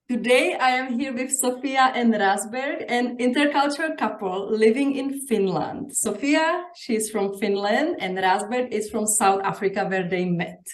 Today, I am here with Sofia and Rasberg, an intercultural couple living in Finland. Sofia, she's from Finland, and Rasberg is from South Africa, where they met.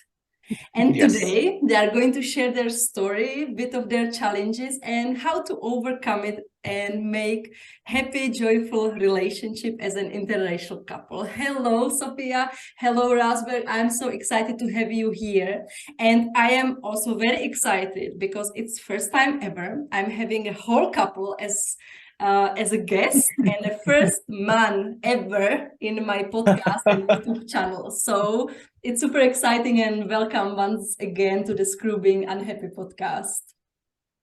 And Yes. today, they are going to share their story, a bit of their challenges, and how to overcome it and make happy, joyful relationship as an interracial couple. Hello, Sofia. Hello, Rasberg. I'm so excited to have you here. And I am also very excited because it's first time ever I'm having a whole couple as a guest and the first man ever in my podcast and YouTube channel. So it's super exciting, and welcome once again to the Screw Being Unhappy podcast.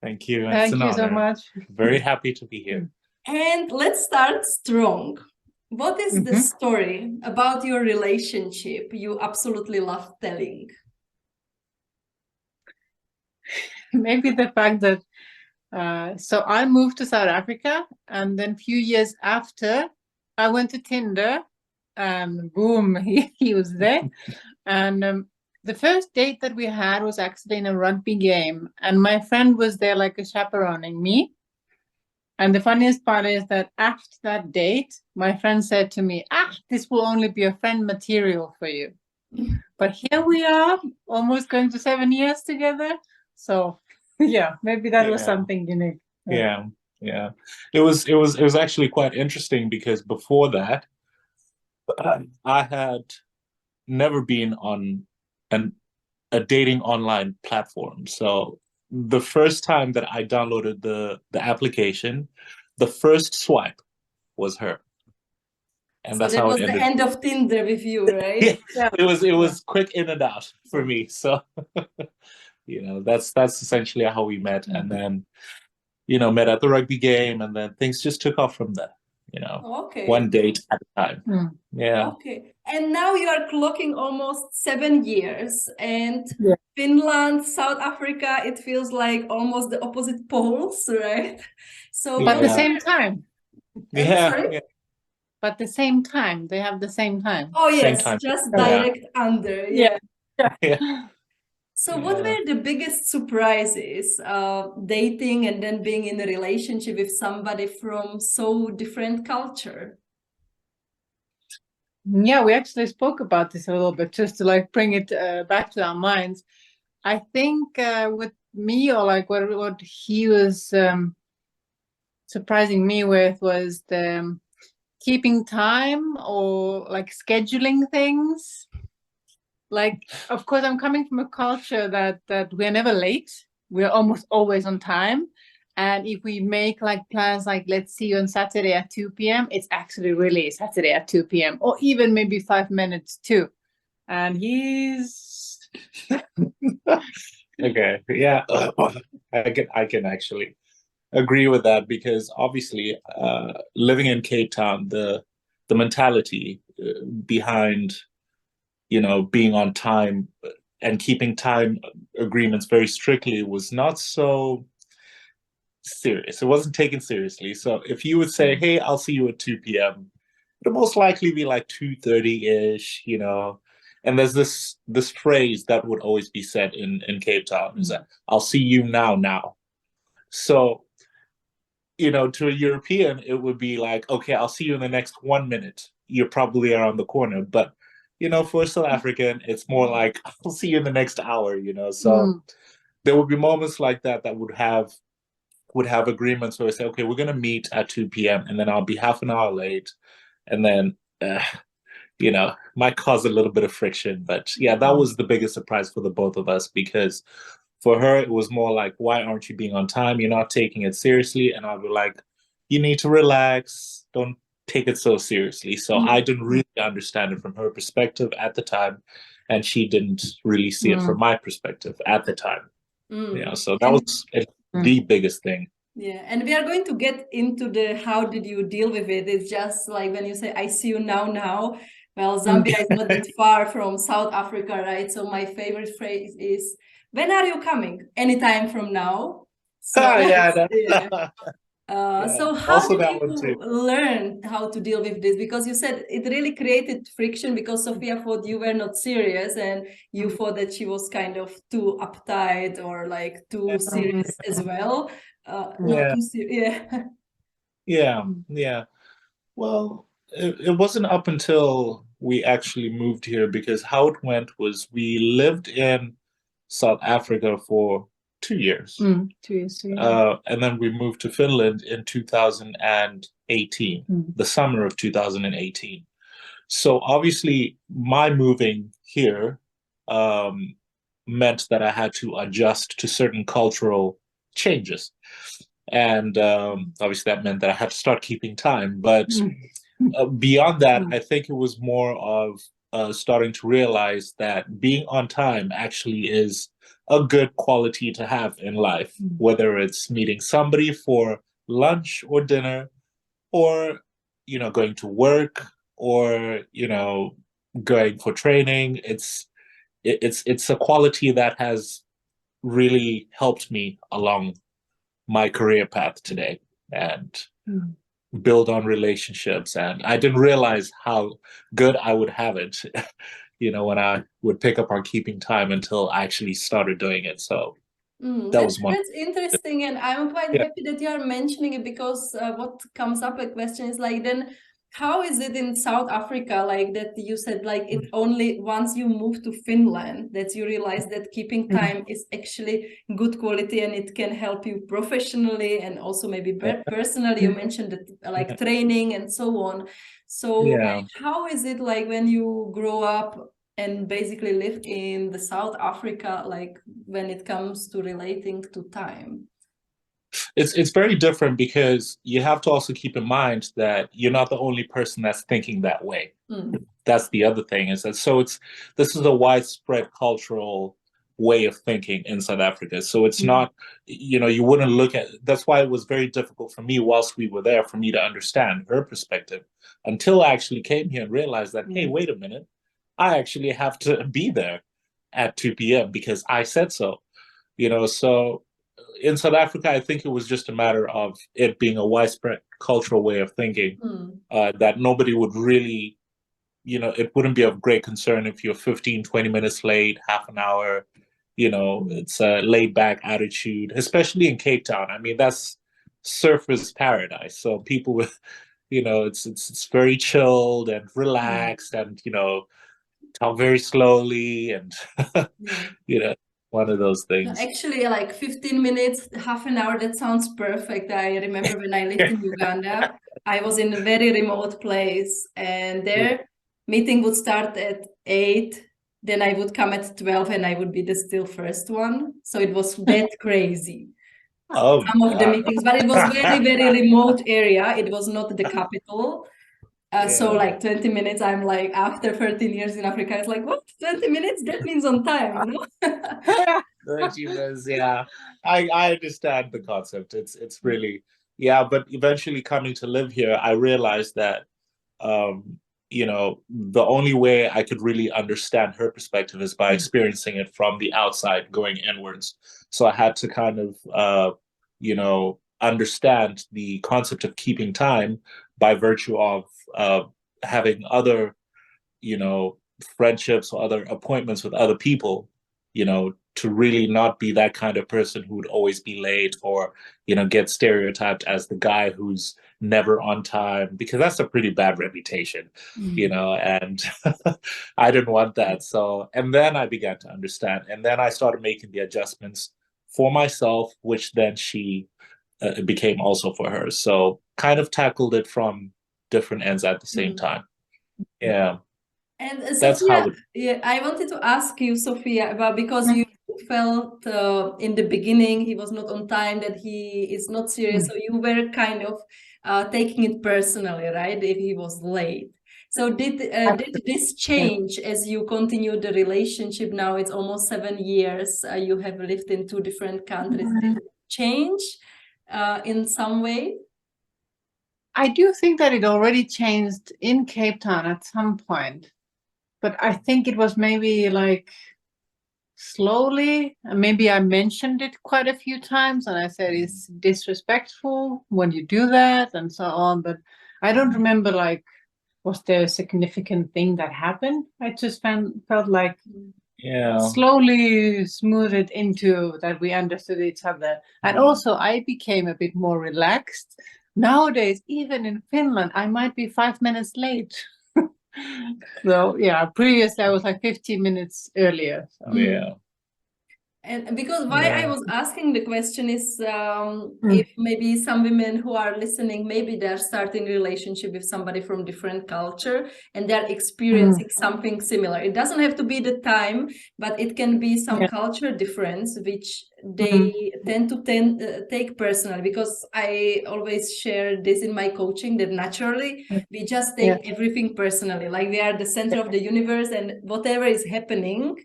Thank you. It's Thank an you so honor. much. Very happy to be here. And let's start strong. What is the story about your relationship you absolutely love telling? Maybe the fact that so I moved to South Africa, and then a few years after, I went to Tinder, and boom, he was there. And the first date that we had was actually in a rugby game, and my friend was there like a chaperoning me. And the funniest part is that after that date, my friend said to me, this will only be a friend material for you. But here we are, almost going to 7 years together. So yeah, maybe that was something unique. Yeah. It was actually quite interesting because before that, I had never been on a dating online platform. So the first time that I downloaded the application, the first swipe was her. And So that's that how was it ended. the end of Tinder with you, right? Yeah, it was quick in and out for me. So that's essentially how we met. And then met at the rugby game, and then things just took off from there. Okay. One date at a time. Yeah. Okay. And now you are clocking almost 7 years, and Yeah. Finland, South Africa, it feels like almost the opposite poles, right? So, But at the same time. Sorry? But at the same time, they have the same time. Oh, Same yes, time. just direct under. Yeah. So what were the biggest surprises dating and then being in a relationship with somebody from so different culture? Yeah, we actually spoke about this a little bit just to like bring it back to our minds. I think with me, or like what he was surprising me with was the keeping time, or like scheduling things. Like, of course, I'm coming from a culture that we're never late. We're almost always on time. And if we make like plans, like let's see you on Saturday at 2 p.m., it's actually really Saturday at 2 p.m. or even maybe 5 minutes too. And he's Okay. Yeah. I can actually agree with that, because obviously living in Cape Town, the mentality behind being on time and keeping time agreements very strictly was not so serious. It wasn't taken seriously. So if you would say, hey, I'll see you at 2 p.m., it'll most likely be like 2:30-ish, And there's this phrase that would always be said in Cape Town, is that I'll see you now. So, to a European, it would be like, okay, I'll see you in the next 1 minute. You're probably around the corner. But, for a South African, it's more like, I'll see you in the next hour, So there would be moments like that would have agreements where we say, okay, we're going to meet at 2 p.m. and then I'll be half an hour late. And then, might cause a little bit of friction. But yeah, that was the biggest surprise for the both of us, because for her, it was more like, why aren't you being on time? You're not taking it seriously. And I'd be like, you need to relax. Don't take it so seriously. So I didn't really understand it from her perspective at the time. And she didn't really see it from my perspective at the time. So that was the biggest thing. Yeah, and we are going to get into the how did you deal with it. It's just like when you say, I see you now. Well, Zambia is not that far from South Africa, right? So my favorite phrase is, when are you coming? Anytime from now. So, Yeah. So how Also did that one you too. learn how to deal with this? Because you said it really created friction because Sofia thought you were not serious and you thought that she was kind of too uptight or like too serious as well. Not Yeah. too serious. Yeah. Yeah. Well, it wasn't up until we actually moved here, because how it went was we lived in South Africa for 2 years. 2 years, yeah. And then we moved to Finland in 2018, the summer of 2018. So obviously, my moving here meant that I had to adjust to certain cultural changes. And obviously, that meant that I had to start keeping time. But beyond that, I think it was more of starting to realize that being on time actually is a good quality to have in life, whether it's meeting somebody for lunch or dinner, or going to work, or going for training. It's a quality that has really helped me along my career path today, and build on relationships. And I didn't realize how good I would have it, when I would pick up on keeping time, until I actually started doing it. So that was one. That's interesting, and I'm quite happy that you are mentioning it, because what comes up a question is like, then how is it in South Africa, like that you said, like it only once you move to Finland that you realize that keeping time is actually good quality and it can help you professionally and also maybe personally. You mentioned that like training and so on. So like, how is it like when you grow up and basically live in the South Africa, like when it comes to relating to time? It's very different, because you have to also keep in mind that you're not the only person that's thinking that way. That's the other thing, is that this is a widespread cultural way of thinking in South Africa. So it's not, you wouldn't look at, that's why it was very difficult for me whilst we were there, for me to understand her perspective, until I actually came here and realized that, hey, wait a minute, I actually have to be there at 2 p.m. because I said so. So in South Africa, I think it was just a matter of it being a widespread cultural way of thinking, that nobody would really, it wouldn't be of great concern if you're 15, 20 minutes late, half an hour. It's a laid back attitude, especially in Cape Town. I mean, that's surfer's paradise. So people with, it's very chilled and relaxed, and, talk very slowly, and, one of those things. Actually, like 15 minutes, half an hour, that sounds perfect. I remember when I lived in Uganda, I was in a very remote place, and their meeting would start at 8, then I would come at 12 and I would be the still first one. So it was that crazy. Oh, some of the meetings, but it was very, very remote area. It was not the capital. So like 20 minutes, I'm like, after 13 years in Africa, it's like, what, 20 minutes? That means on time, 30 minutes, yeah. I understand the concept. It's really, but eventually coming to live here, I realized that, the only way I could really understand her perspective is by experiencing it from the outside, going inwards. So I had to kind of, understand the concept of keeping time by virtue of having other, friendships or other appointments with other people, to really not be that kind of person who would always be late, or, get stereotyped as the guy who's never on time, because that's a pretty bad reputation, and I didn't want that. So, and then I began to understand, and then I started making the adjustments for myself, which then she became also for her. So kind of tackled it from different ends at the same time. Yeah. And That's Sofia, how it. I wanted to ask you, Sofia, about, because you felt in the beginning he was not on time, that he is not serious. So you were kind of taking it personally, right? If he was late. So did this change as you continued the relationship? Now it's almost 7 years. You have lived in 2 different countries. Did it change in some way? I do think that it already changed in Cape Town at some point, but I think it was maybe like slowly. And maybe I mentioned it quite a few times, and I said it's disrespectful when you do that, and so on. But I don't remember, like, was there a significant thing that happened? I just felt like Yeah. slowly smoothed into that we understood each other. And also I became a bit more relaxed. Nowadays, even in Finland, I might be 5 minutes late. So yeah, previously I was like 15 minutes earlier. So. Yeah. And because why I Yeah. was asking the question is if maybe some women who are listening, maybe they're starting a relationship with somebody from different culture and they're experiencing something similar. It doesn't have to be the time, but it can be some culture difference which they tend to take personally, because I always share this in my coaching that naturally we just take everything personally, like we are the center of the universe and whatever is happening,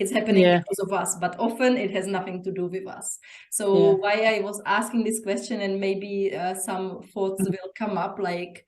it's happening because of us, but often it has nothing to do with us. So why I was asking this question, and maybe some thoughts will come up, like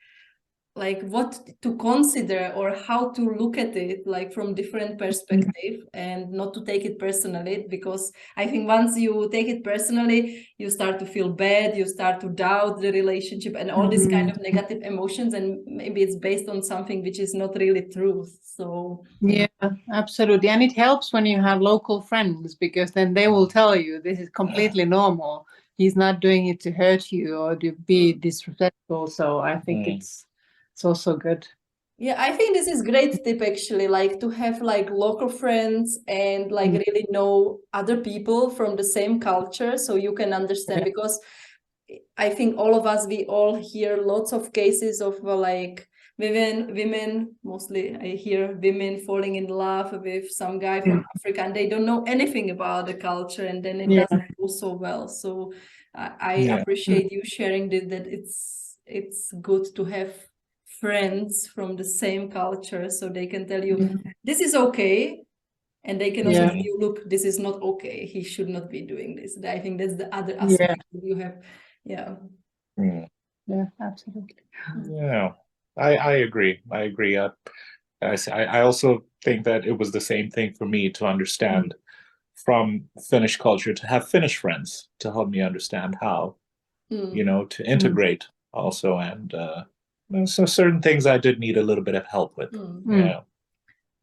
what to consider or how to look at it, like from different perspective, and not to take it personally, because I think once you take it personally, you start to feel bad, you start to doubt the relationship and all these kind of negative emotions, and maybe it's based on something which is not really truth. So yeah, absolutely. And it helps when you have local friends, because then they will tell you this is completely normal. He's not doing it to hurt you or to be disrespectful. So I think it's also good. Yeah, I think this is great tip actually, like to have like local friends and like really know other people from the same culture, so you can understand, because I think all of us, we all hear lots of cases of like women, mostly I hear women falling in love with some guy from Africa and they don't know anything about the culture, and then it doesn't go so well. So I appreciate you sharing that it's good to have friends from the same culture, so they can tell you this is okay, and they can also tell you, look, this is not okay, he should not be doing this. I think that's the other aspect that you have. Yeah, Absolutely. Yeah, I agree. I agree. I also think that it was the same thing for me to understand from Finnish culture, to have Finnish friends to help me understand how, to integrate also. And so certain things I did need a little bit of help with. Yeah.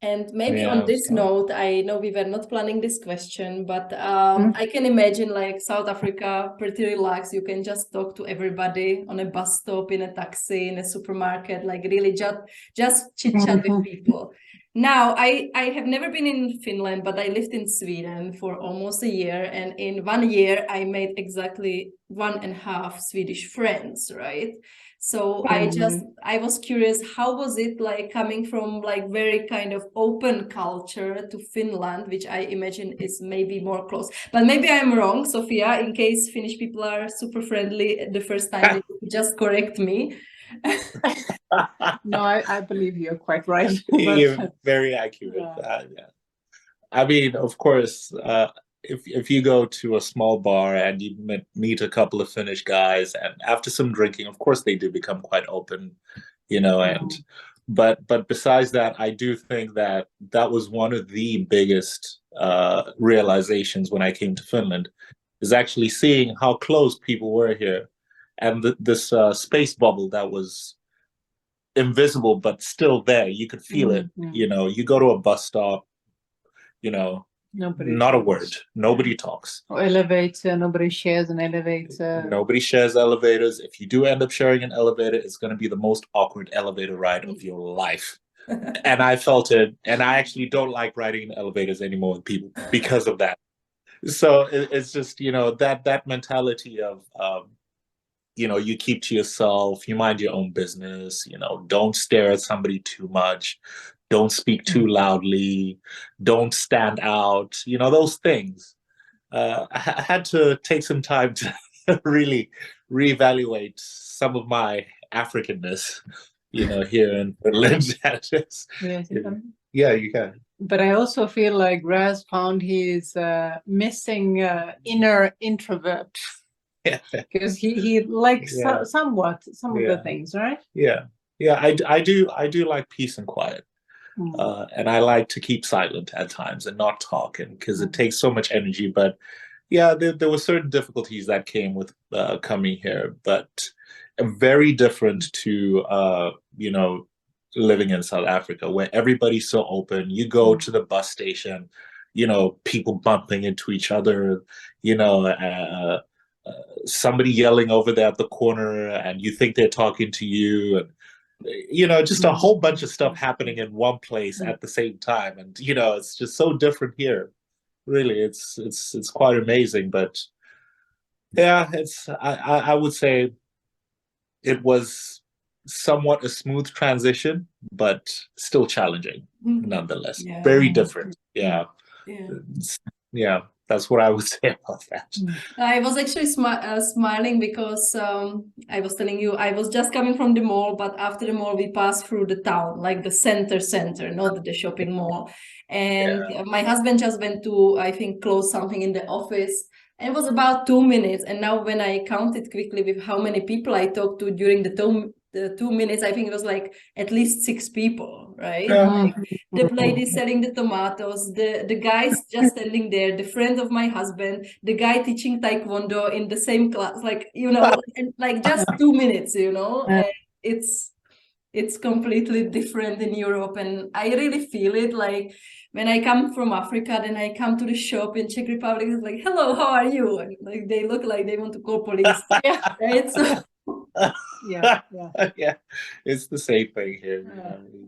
And maybe on this note, I know we were not planning this question, but I can imagine like South Africa, pretty relaxed. You can just talk to everybody on a bus stop, in a taxi, in a supermarket, like really just chit chat with people. Now, I have never been in Finland, but I lived in Sweden for almost a year. And in 1 year, I made exactly 1.5 Swedish friends, right? So I was curious, how was it like coming from like very kind of open culture to Finland, which I imagine is maybe more close. But maybe I'm wrong, Sofia, in case Finnish people are super friendly the first time, just correct me. No, I believe you're quite right. You're very accurate. I mean, of course, if you go to a small bar and you meet a couple of Finnish guys, and after some drinking, of course, they do become quite open, and but besides that, I do think that that was one of the biggest realizations when I came to Finland, is actually seeing how close people were here, and this space bubble that was invisible but still there. You could feel it. You go to a bus stop, nobody not talks. a word. Nobody talks. Or elevator, nobody shares an elevator. Nobody shares elevators. If you do end up sharing an elevator, it's going to be the most awkward elevator ride of your life. And I felt it. And I actually don't like riding in elevators anymore with people because of that. So it's just, that mentality of, you keep to yourself, you mind your own business, don't stare at somebody too much, don't speak too loudly, don't stand out, those things. I had to take some time to really reevaluate some of my Africanness, here in Finland. Yeah, you can. But I also feel like Raz found his missing inner introvert. Because he likes somewhat some of the things, right? Yeah, I do like peace and quiet. And I like to keep silent at times and not talk, and because it takes so much energy. But yeah, there were certain difficulties that came with coming here, but very different to living in South Africa, where everybody's so open. You go to the bus station, people bumping into each other, somebody yelling over there at the corner, and you think they're talking to you, and just a whole bunch of stuff happening in one place at the same time. And it's just so different here. Really, it's quite amazing. But yeah, I would say it was somewhat a smooth transition, but still challenging nonetheless. Yeah. Very different. Yeah. Yeah. Yeah, that's what I would say about that. I was actually smiling because I was telling you I was just coming from the mall, but after the mall we passed through the town, like the center, not the shopping mall. And my husband just went to, I think, close something in the office. And it was about 2 minutes. And now when I counted quickly with how many people I talked to during the 2 minutes, I think it was like at least 6 people, right? Like the lady selling the tomatoes, the guys just standing there, the friend of my husband, the guy teaching taekwondo in the same class, like, and like just 2 minutes, and it's completely different in Europe. And I really feel it, like when I come from Africa, then I come to the shop in Czech Republic, it's like, hello, how are you? And like they look like they want to call police. Right? So yeah, yeah, it's the same thing here.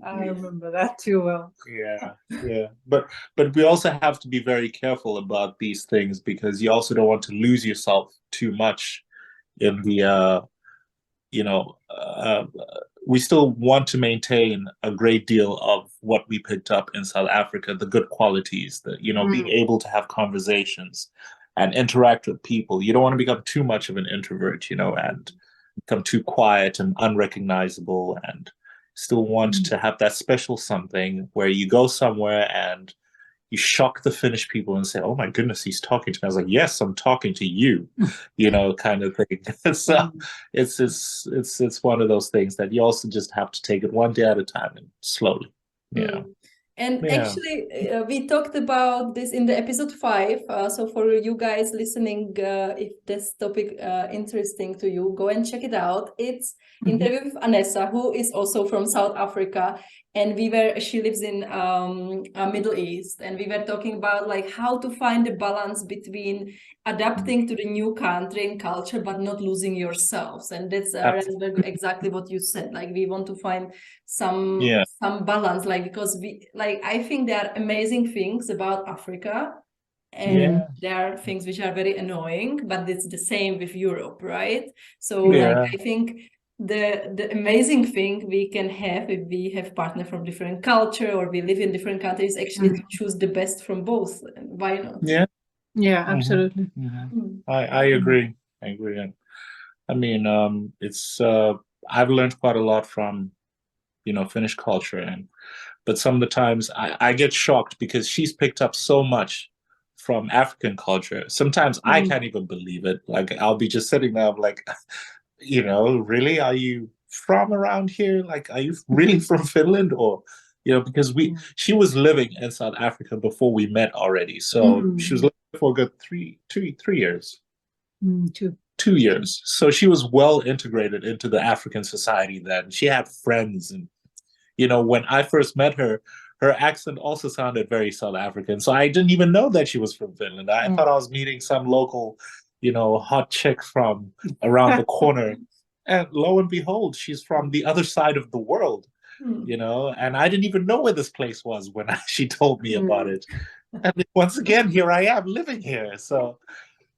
I remember that too well. Yeah. But we also have to be very careful about these things, because you also don't want to lose yourself too much in the we still want to maintain a great deal of what we picked up in South Africa, the good qualities, that being able to have conversations and interact with people. You don't want to become too much of an introvert, and become too quiet and unrecognizable, and still want to have that special something where you go somewhere and you shock the Finnish people and say, oh my goodness, he's talking to me. I was like, yes, I'm talking to you, kind of thing. So it's one of those things that you also just have to take it one day at a time and slowly. Yeah. And actually, we talked about this in the episode 5. So for you guys listening, if this topic interesting to you, go and check it out. It's interview with Anessa, who is also from South Africa, and she lives in Middle East, and we were talking about like how to find a balance between adapting to the new country and culture, but not losing yourselves. And that's exactly what you said. Like we want to find some balance, like because I think there are amazing things about Africa, and there are things which are very annoying, but it's the same with Europe, right? So like I think the amazing thing we can have if we have partner from different culture or we live in different countries, actually to choose the best from both. Why not? Yeah, absolutely. I agree. I mean, it's I've learned quite a lot from Finnish culture, but some of the times I get shocked because she's picked up so much from African culture. Sometimes I can't even believe it. Like I'll be just sitting there, I'm like, really? Are you from around here? Like, are you really from Finland? Or, because she was living in South Africa before we met already. So she was living for a good 3 years. 2 years. So she was well integrated into the African society then. She had friends, and when I first met her, her accent also sounded very South African. So I didn't even know that she was from Finland. I thought I was meeting some local, hot chick from around the corner. And lo and behold, she's from the other side of the world, and I didn't even know where this place was when she told me about it. And once again, here I am living here. So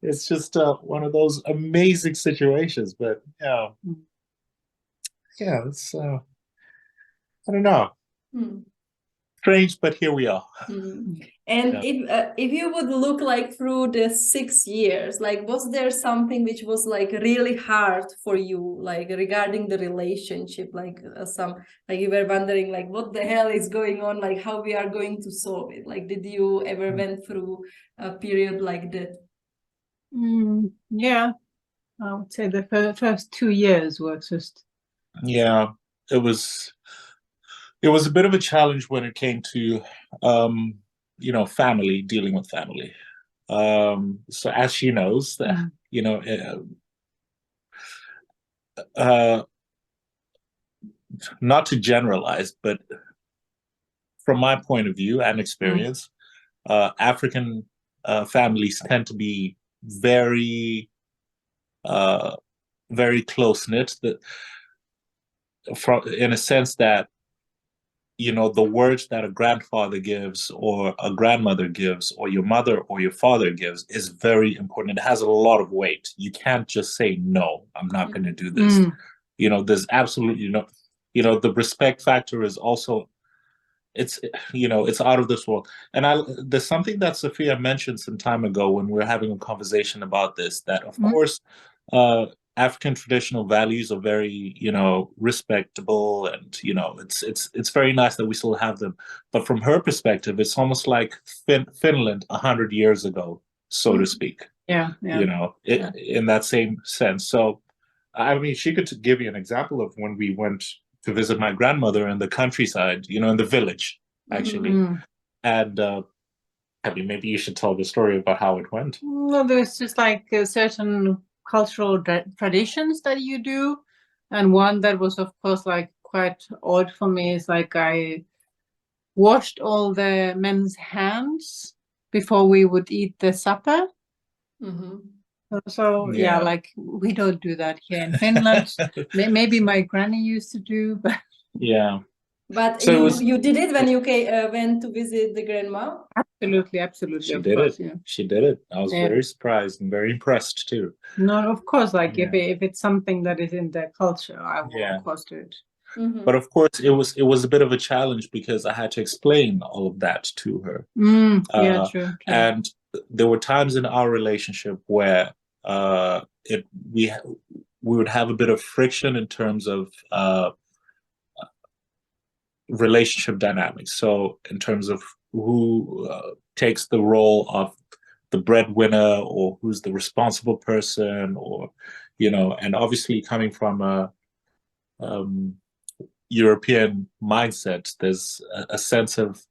it's just one of those amazing situations. But it's I don't know. Strange, but here we are. And if you would look like through the 6 years, like was there something which was like really hard for you, like regarding the relationship, like you were wondering like what the hell is going on, like how we are going to solve it? Like did you ever went through a period like that? Yeah, I would say the first 2 years were just it was it was a bit of a challenge when it came to, family, dealing with family. So as she knows, that you know, uh, not to generalize, but from my point of view and experience, African families tend to be very, very close knit. In a sense that the words that a grandfather gives or a grandmother gives or your mother or your father gives is very important. It has a lot of weight. You can't just say, no, I'm not going to do this. There's absolutely the respect factor is also, it's out of this world. And there's something that Sofia mentioned some time ago when we were having a conversation about this, that of course, African traditional values are very, respectable, and it's very nice that we still have them. But from her perspective, it's almost like Finland 100 years ago, so to speak. Yeah. In that same sense. So, I mean, she could give you an example of when we went to visit my grandmother in the countryside, in the village, actually. And I mean, maybe you should tell the story about how it went. Well, there's just like certain cultural traditions that you do, and one that was, of course, like quite odd for me is like I washed all the men's hands before we would eat the supper. So yeah, like we don't do that here in Finland. Maybe my granny used to do, but yeah. But so you did it when you went to visit the grandma? Absolutely. She did it. Yeah. She did it. I was very surprised and very impressed too. No, of course, like if it's something that is in their culture, I will of course do it. But of course, it was a bit of a challenge because I had to explain all of that to her. Yeah, true. And there were times in our relationship where we would have a bit of friction in terms of relationship dynamics. So in terms of who takes the role of the breadwinner, or who's the responsible person, or and obviously coming from a European mindset, there's a sense of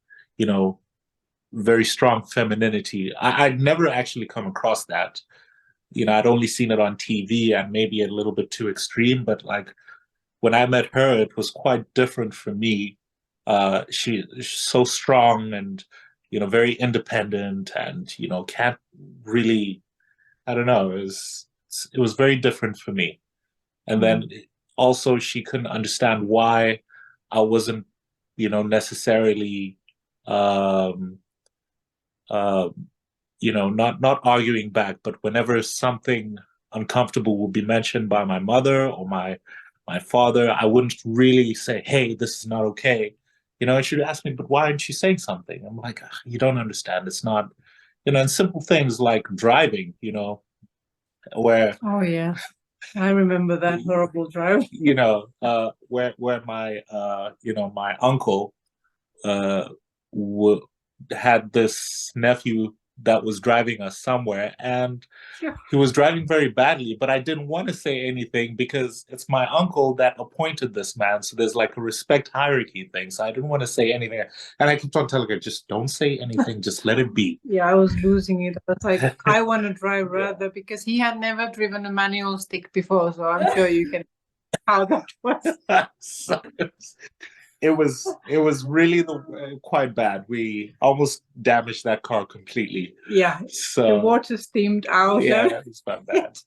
very strong femininity. I'd never actually come across that. I'd only seen it on TV and maybe a little bit too extreme, but like when I met her, it was quite different for me. She's so strong and very independent, and can't really, I don't know, it was very different for me. And then also she couldn't understand why I wasn't necessarily not arguing back, but whenever something uncomfortable would be mentioned by my mother or my father, I wouldn't really say, hey, this is not okay. And she'd ask me, but why aren't you saying something? I'm like, you don't understand. It's not, and simple things like driving, where. Oh, yeah. I remember that horrible drive. Where my, my uncle had this nephew that was driving us somewhere, and he was driving very badly, but I didn't want to say anything because it's my uncle that appointed this man, so there's like a respect hierarchy thing, so I didn't want to say anything, and I kept on telling her, just don't say anything, just let it be. Yeah, I was losing it. I was like, I want to drive rather, because he had never driven a manual stick before, so I'm sure you can how that was. It was really quite bad. We almost damaged that car completely. Yeah, so the water steamed out. Yeah, it was quite bad.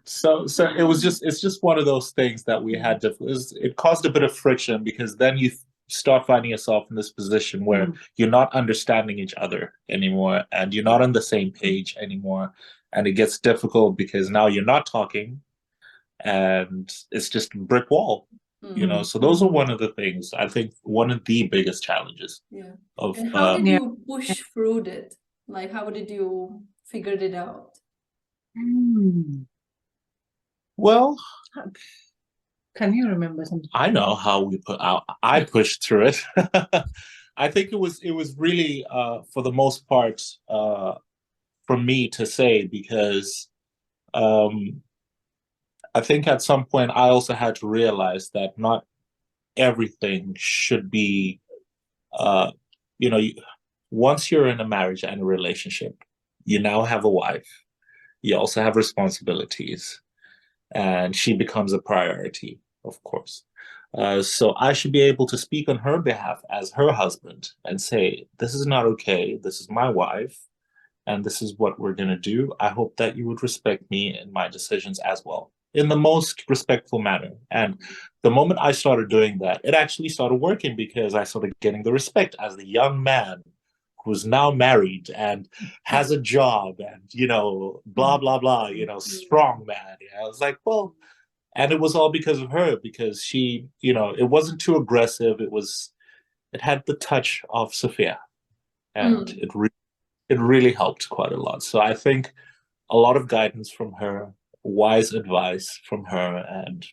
So it's just one of those things that we had to. It caused a bit of friction, because then you start finding yourself in this position where you're not understanding each other anymore, and you're not on the same page anymore, and it gets difficult because now you're not talking, and it's just a brick wall. So those are one of the things, I think, one of the biggest challenges. And how did you push through it? Like, how did you figure it out? Well, can you remember something? I know how I pushed through it. I think it was really for the most part for me to say, because I think at some point I also had to realize that not everything should be, you know, once you're in a marriage and a relationship, you now have a wife. You also have responsibilities, and she becomes a priority, of course. So I should be able to speak on her behalf as her husband and say, this is not okay. This is my wife, and this is what we're going to do. I hope that you would respect me and my decisions as well, in the most respectful manner. And the moment I started doing that, it actually started working, because I started getting the respect as the young man who's now married and has a job and, you know, blah, blah, blah, you know, strong man. Yeah, I was like, well, and it was all because of her, because she, you know, it wasn't too aggressive. It had the touch of Sofia, and it really helped quite a lot. So I think a lot of guidance from her, wise advice from her, and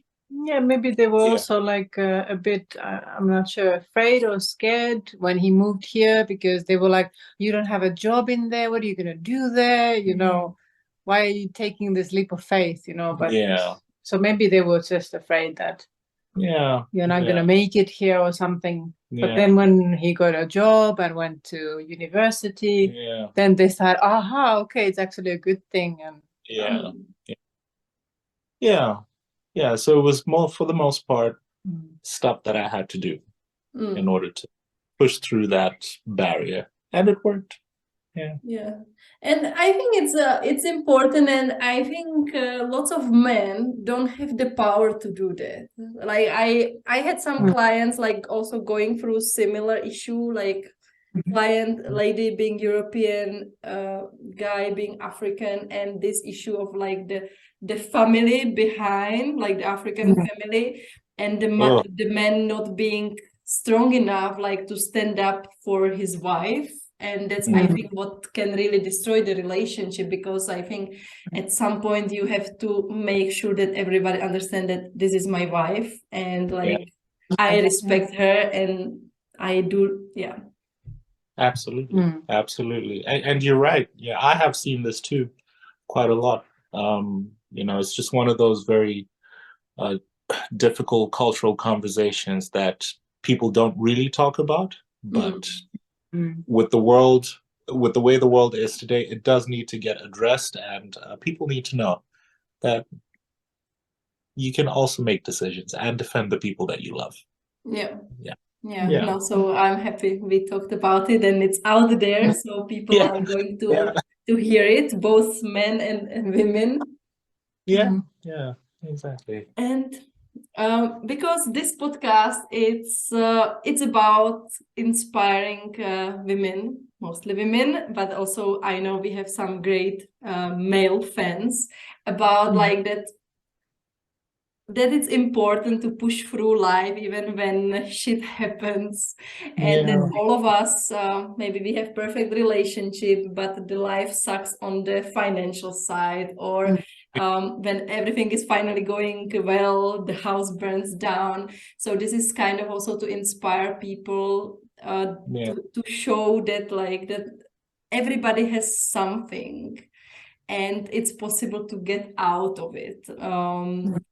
yeah, maybe they were yeah. also like a bit, I'm not sure, afraid or scared when he moved here, because they were like, you don't have a job in there. What are you going to do there? You know, why are you taking this leap of faith? You know, but Yeah. so maybe they were just afraid that Yeah. you're not Yeah. going to make it here or something. But Yeah. then when he got a job and went to university, Yeah. then they thought, aha, okay, it's actually a good thing. And Yeah. Yeah. Yeah. So it was more, for the most part, stuff that I had to do in order to push through that barrier, and it worked. Yeah. Yeah, and I think it's important, and I think lots of men don't have the power to do that. Like I had some clients like also going through similar issue, like client lady being European, guy being African, and this issue of like the family behind, like the African family, and the man not being strong enough like to stand up for his wife. And that's I think what can really destroy the relationship, because I think at some point you have to make sure that everybody understand that this is my wife, and like I respect her, and I do. Yeah, Absolutely. Absolutely. And you're right. Yeah, I have seen this too quite a lot. You know, it's just one of those very difficult cultural conversations that people don't really talk about, but with the world, with the way the world is today, it does need to get addressed, and people need to know that you can also make decisions and defend the people that you love. yeah. Yeah. Yeah, Yeah. no, so I'm happy we talked about it, and it's out there, so people Yeah. are going Yeah. to hear it, both men and women. Yeah. Yeah, exactly. And because this podcast, it's about inspiring women, mostly women, but also I know we have some great male fans, about like that it's important to push through life even when shit happens, and that all of us, maybe we have perfect relationship, but the life sucks on the financial side, or when everything is finally going well, the house burns down. So this is kind of also to inspire people, to show that like that everybody has something, and it's possible to get out of it.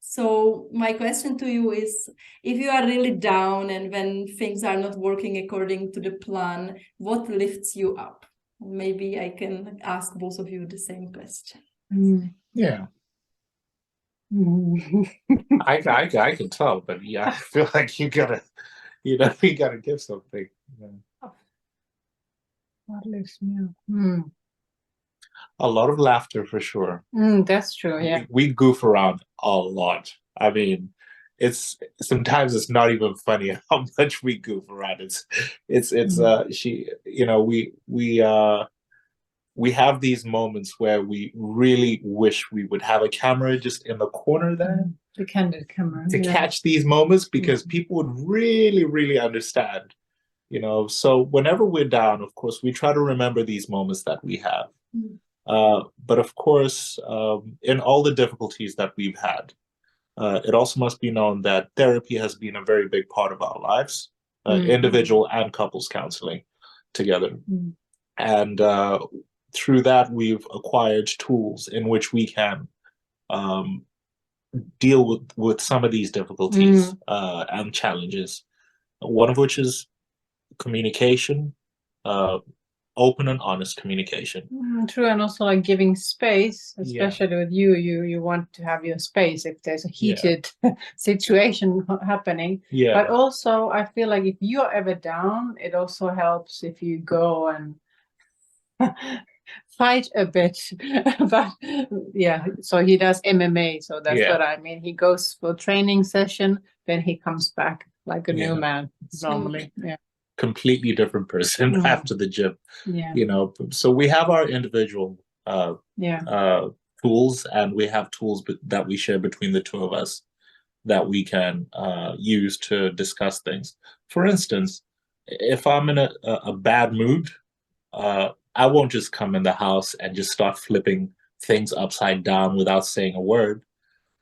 So my question to you is, if you are really down and when things are not working according to the plan, what lifts you up? Maybe I can ask both of you the same question. Yeah. I can tell, but yeah, I feel like you gotta give something. what lifts me up? A lot of laughter for sure. That's true. Yeah. We goof around a lot. I mean, it's sometimes it's not even funny how much we goof around. We have these moments where we really wish we would have a camera just in the corner there. The candid camera. To catch these moments, because people would really, really understand. You know, so whenever we're down, of course, we try to remember these moments that we have. But of course, in all the difficulties that we've had, it also must be known that therapy has been a very big part of our lives, individual and couples counseling together. And through that, we've acquired tools in which we can deal with some of these difficulties and challenges. One of which is communication, open and honest communication. True, and also like giving space, Yeah. especially with you want to have your space if there's a Yeah. heated situation happening. Yeah. But also, I feel like if you're ever down, it also helps if you go and fight a bit. But yeah, so he does MMA, so that's Yeah. what I mean. He goes for training session, then he comes back like a new Yeah. man normally. Yeah. Completely different person Mm. after the gym. Yeah. You know, so we have our individual Yeah. tools, and we have tools that we share between the two of us that we can use to discuss things. For instance, if I'm in a bad mood, I won't just come in the house and just start flipping things upside down without saying a word.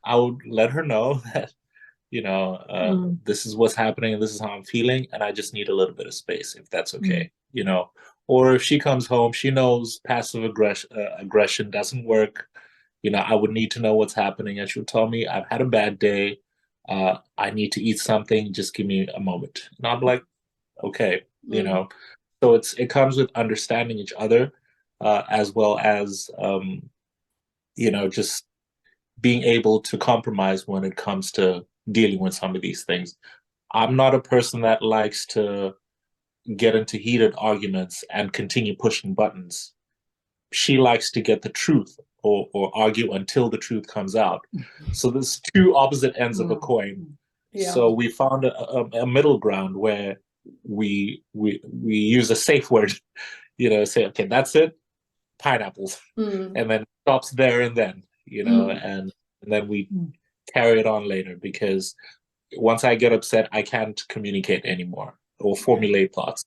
I would let her know that, you know, this is what's happening and this is how I'm feeling, and I just need a little bit of space, if that's okay, you know. Or if she comes home, she knows passive aggression doesn't work. You know, I would need to know what's happening, and she'll tell me, I've had a bad day. I need to eat something. Just give me a moment. And I'm like, okay, you know. So it comes with understanding each other, as well as you know, just being able to compromise when it comes to dealing with some of these things. I'm not a person that likes to get into heated arguments and continue pushing buttons. She likes to get the truth, or argue until the truth comes out. So there's two opposite ends of a coin. Yeah. So we found a middle ground where we use a safe word, you know, say, okay, that's it, pineapples, and then stops there and then, you know, and then we carry it on later, because once I get upset, I can't communicate anymore or formulate thoughts.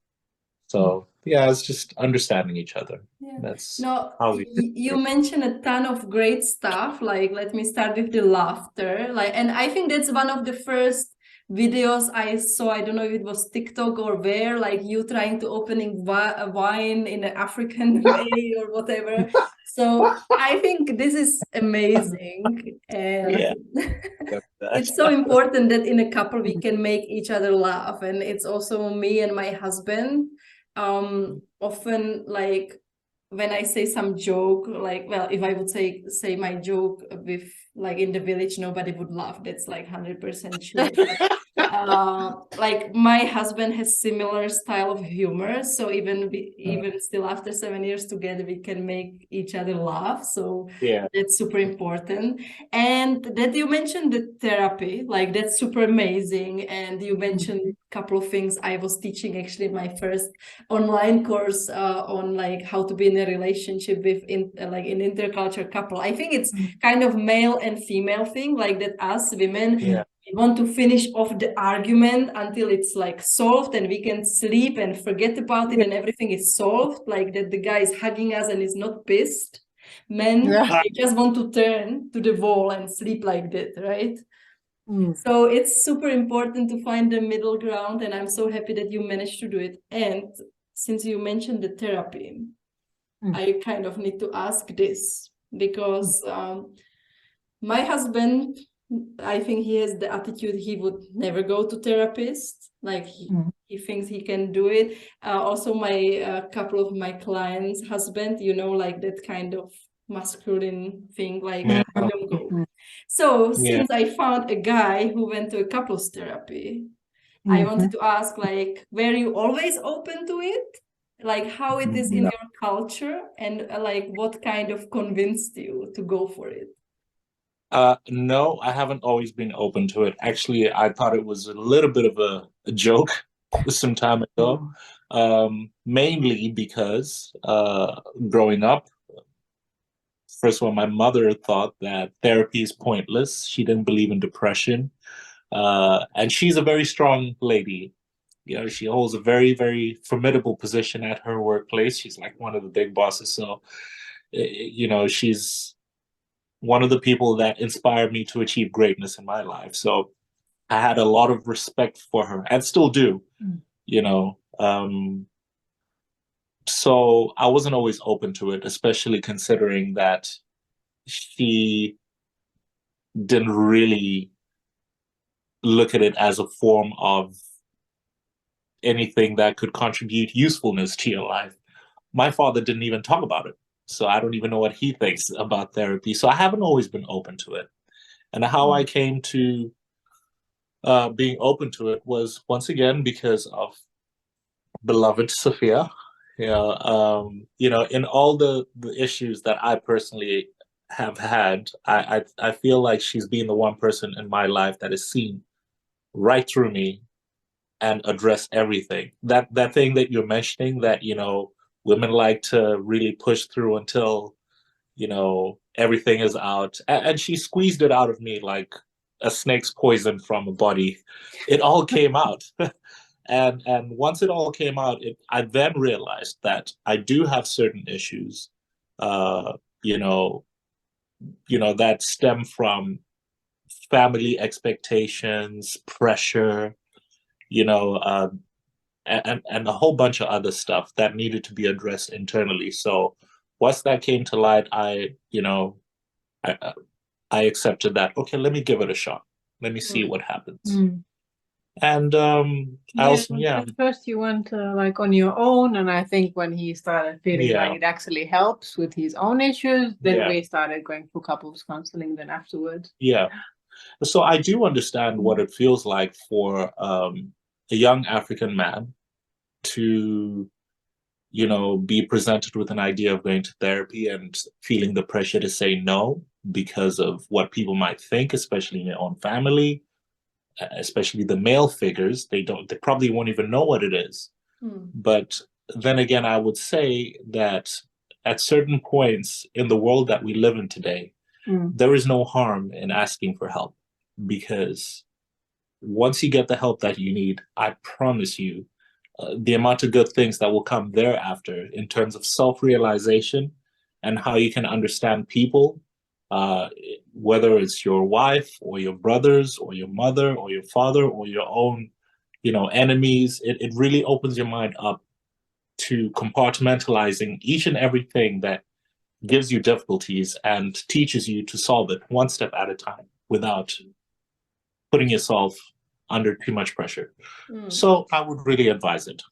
So yeah, it's just understanding each other. Yeah. That's No, how we. you mentioned a ton of great stuff. Like, let me start with the laughter. Like, and I think that's one of the first videos I saw. I don't know if it was TikTok or where, like you trying to opening wine in an African way or whatever. So I think this is amazing, and Yeah. it's so important that in a couple we can make each other laugh. And it's also me and my husband. Often, like when I say some joke, like, well, if I would say my joke with, like, in the village, nobody would laugh. That's like 100% sure. But, like, my husband has similar style of humor, so even still after 7 years together, we can make each other laugh. So Yeah. that's super important. And that you mentioned the therapy, like that's super amazing. And you mentioned a couple of things. I was teaching actually my first online course on like how to be in a relationship with like an intercultural couple. I think it's kind of male and female thing, like that us women we want to finish off the argument until it's like solved and we can sleep and forget about it and everything is solved, like that the guy is hugging us and is not pissed. Men, they just want to turn to the wall and sleep like that, right? So it's super important to find the middle ground, and I'm so happy that you managed to do it. And since you mentioned the therapy, I kind of need to ask this, because my husband, I think he has the attitude he would never go to therapist. Like he thinks he can do it. Also, my couple of my clients' husband, you know, like that kind of masculine thing, like don't go. So since I found a guy who went to a couples therapy, I wanted to ask, like, were you always open to it? Like how it is in your culture, and like what kind of convinced you to go for it? No, I haven't always been open to it. Actually, I thought it was a little bit of a joke some time ago, mainly because growing up, first of all, my mother thought that therapy is pointless. She didn't believe in depression. And she's a very strong lady. You know, she holds a very, very formidable position at her workplace. She's like one of the big bosses. So, you know, she's one of the people that inspired me to achieve greatness in my life. So I had a lot of respect for her, and still do, you know. So I wasn't always open to it, especially considering that she didn't really look at it as a form of anything that could contribute usefulness to your life. My father didn't even talk about it. So I don't even know what he thinks about therapy. So I haven't always been open to it. And how I came to being open to it was once again because of beloved Sophia. In all the issues that I personally have had, I feel like she's been the one person in my life that has seen right through me and address everything. That thing that you're mentioning, that women like to really push through until everything is out, and she squeezed it out of me like a snake's poison from a body. It all came out. And once it all came out, I then realized that I do have certain issues, uh, you know, that stem from family expectations, pressure, and a whole bunch of other stuff that needed to be addressed internally. So once that came to light, I accepted that. Okay, let me give it a shot. Let me see what happens. And I also, At first you went like on your own, and I think when he started feeling like it actually helps with his own issues, then we started going for couples counseling then afterwards. Yeah. So I do understand what it feels like for a young African man to, be presented with an idea of going to therapy and feeling the pressure to say no because of what people might think, especially in your own family, especially the male figures. They probably won't even know what it is. But then again, I would say that at certain points in the world that we live in today, there is no harm in asking for help, because once you get the help that you need, I promise you, the amount of good things that will come thereafter in terms of self-realization and how you can understand people, whether it's your wife or your brothers or your mother or your father or your own, enemies. It really opens your mind up to compartmentalizing each and everything that gives you difficulties and teaches you to solve it one step at a time without putting yourself under too much pressure. So I would really advise it.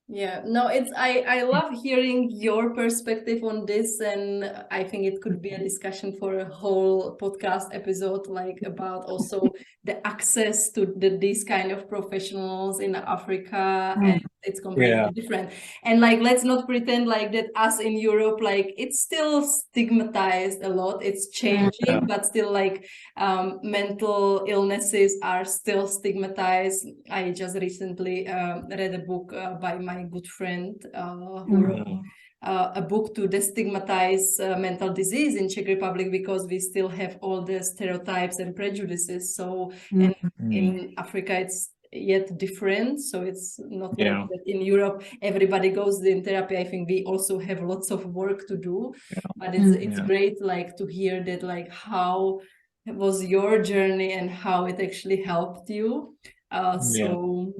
Yeah, no, I love hearing your perspective on this, and I think it could be a discussion for a whole podcast episode, like about also the access to these kind of professionals in Africa, and it's completely different. And like, let's not pretend like that us in Europe, like it's still stigmatized a lot. It's changing, but still like mental illnesses are still stigmatized. I just recently read a book by my good friend who wrote a book to destigmatize mental disease in Czech Republic, because we still have all the stereotypes and prejudices. So and in Africa it's yet different, so it's not like that in Europe everybody goes in therapy. I think we also have lots of work to do, but it's great like to hear that, like how was your journey and how it actually helped you. So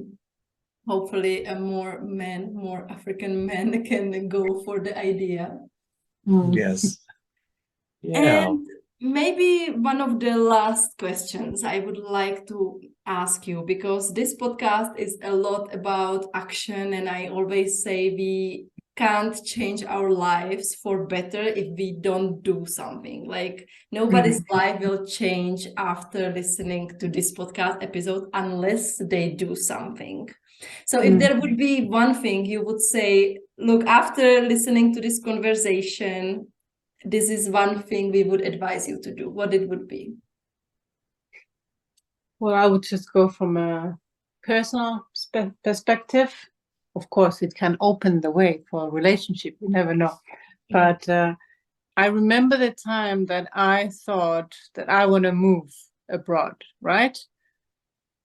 hopefully more African men can go for the idea. Yes. And maybe one of the last questions I would like to ask you, because this podcast is a lot about action, and I always say we can't change our lives for better if we don't do something. Like nobody's life will change after listening to this podcast episode unless they do something. So if there would be one thing you would say, look, after listening to this conversation, this is one thing we would advise you to do, what it would be? Well, I would just go from a personal perspective. Of course, it can open the way for a relationship. You never know. But I remember the time that I thought that I want to move abroad, right?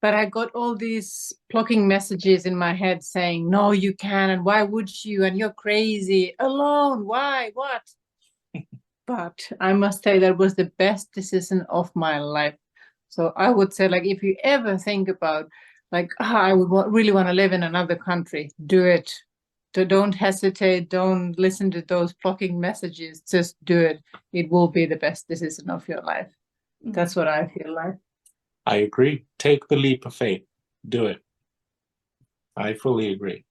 But I got all these blocking messages in my head saying, no, you can, and why would you? And you're crazy, alone, why, what? But I must say that was the best decision of my life. So I would say, like, if you ever think about, like, I would really want to live in another country, do it. Don't hesitate. Don't listen to those blocking messages. Just do it. It will be the best decision of your life. That's what I feel like. I agree. Take the leap of faith. Do it. I fully agree.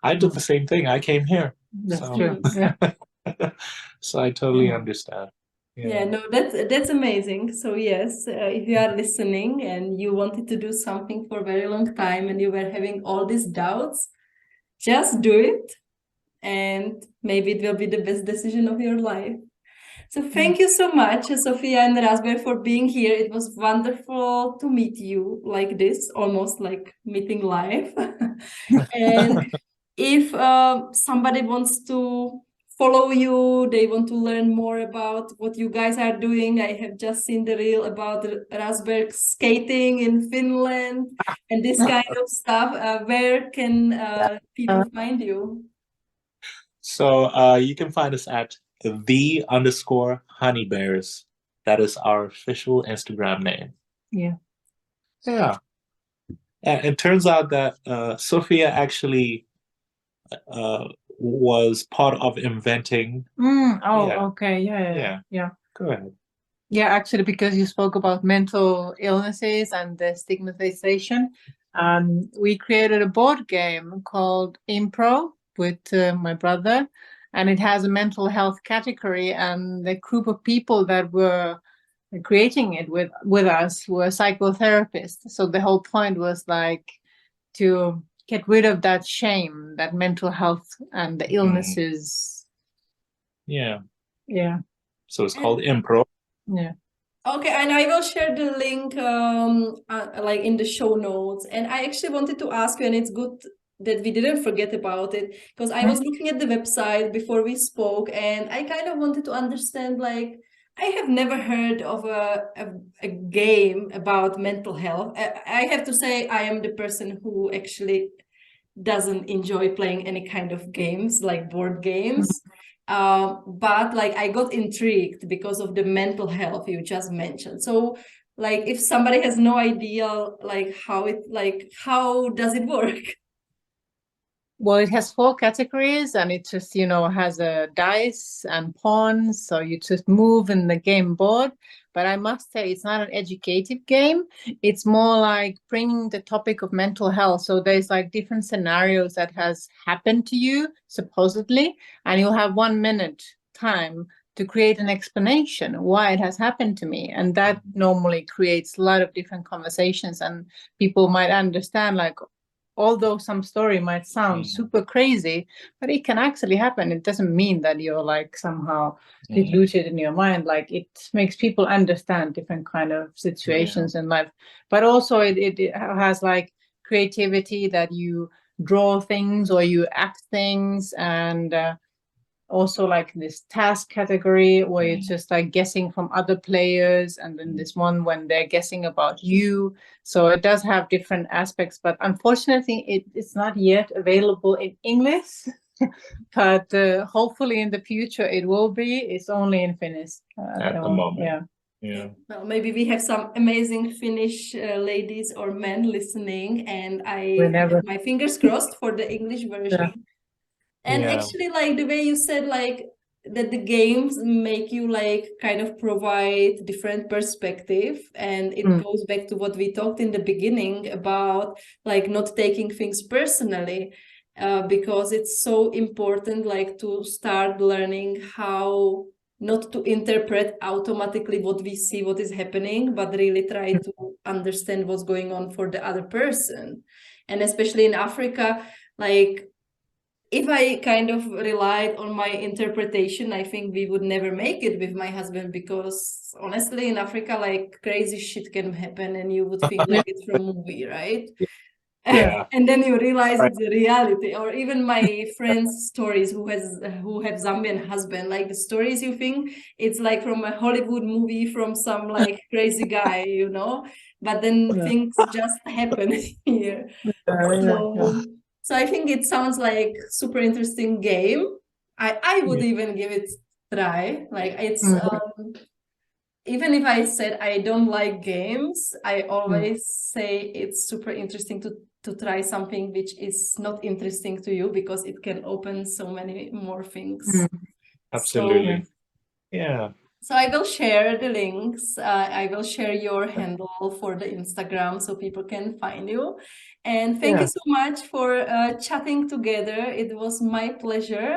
I did the same thing. I came here. That's So, true. Yeah. so I totally understand. Yeah, no, that's amazing. So yes, if you are listening and you wanted to do something for a very long time and you were having all these doubts, just do it, and maybe it will be the best decision of your life. So thank you so much, Sofia and Rasberg, for being here. It was wonderful to meet you like this, almost like meeting live. And if somebody wants to follow you, they want to learn more about what you guys are doing. I have just seen the reel about Rasberg skating in Finland and this kind of stuff. Where can people find you? So you can find us at _honeybears. That is our official Instagram name. Yeah. Yeah. And it turns out that Sofia actually was part of inventing. Okay. Yeah. Go ahead. Yeah, actually, because you spoke about mental illnesses and the stigmatization, we created a board game called Impro with my brother, and it has a mental health category. And the group of people that were creating it with us were psychotherapists. So the whole point was like to get rid of that shame, that mental health and the illnesses. Yeah. Yeah. So it's called Impro. Yeah. Okay, and I will share the link like in the show notes. And I actually wanted to ask you, and it's good that we didn't forget about it, because I was looking at the website before we spoke, and I kind of wanted to understand, like, I have never heard of a game about mental health. I have to say I am the person who actually doesn't enjoy playing any kind of games, like board games. But like I got intrigued because of the mental health you just mentioned. So like if somebody has no idea like how does it work? Well, it has 4 categories, and it just, has a dice and pawns, so you just move in the game board. But I must say, it's not an educative game. It's more like bringing the topic of mental health. So there's like different scenarios that has happened to you, supposedly, and you'll have 1 minute time to create an explanation why it has happened to me. And that normally creates a lot of different conversations, and people might understand, like, although some story might sound super crazy, but it can actually happen. It doesn't mean that you're like somehow deluded in your mind. Like, it makes people understand different kind of situations in life. But also it has like creativity, that you draw things or you act things, and also like this task category where it's just like guessing from other players, and then this one when they're guessing about you. So it does have different aspects, but unfortunately it's not yet available in English. But hopefully in the future it will be. It's only in Finnish at the moment. Yeah. Well, maybe we have some amazing Finnish ladies or men listening, and I have my fingers crossed for the English version. And actually, like the way you said, like that the games make you like kind of provide different perspective, and it goes back to what we talked in the beginning about like not taking things personally, because it's so important like to start learning how not to interpret automatically what we see, what is happening, but really try to understand what's going on for the other person. And especially in Africa, like if I kind of relied on my interpretation, I think we would never make it with my husband, because honestly, in Africa, like crazy shit can happen and you would think like it's from a movie, right? Yeah. And then you realize it's a reality. Or even my friends' stories who have Zambian husband, like the stories you think it's like from a Hollywood movie from some like crazy guy, you know, but then things just happen here. So I think it sounds like super interesting game. I would even give it a try. Like it's even if I said I don't like games, I always say it's super interesting to try something which is not interesting to you, because it can open so many more things. Absolutely. So I will share the links. I will share your handle for the Instagram so people can find you. And thank you so much for chatting together. It was my pleasure.